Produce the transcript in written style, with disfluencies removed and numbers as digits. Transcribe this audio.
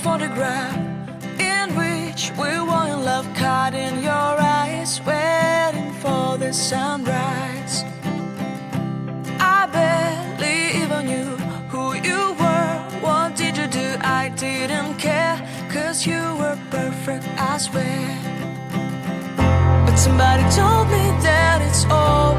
photograph in which we were in love, caught in your eyes, waiting for the sunrise. I barely even knew who you were. What did you do? I didn't care, 'cause you were perfect, I swear. But somebody told me that it's all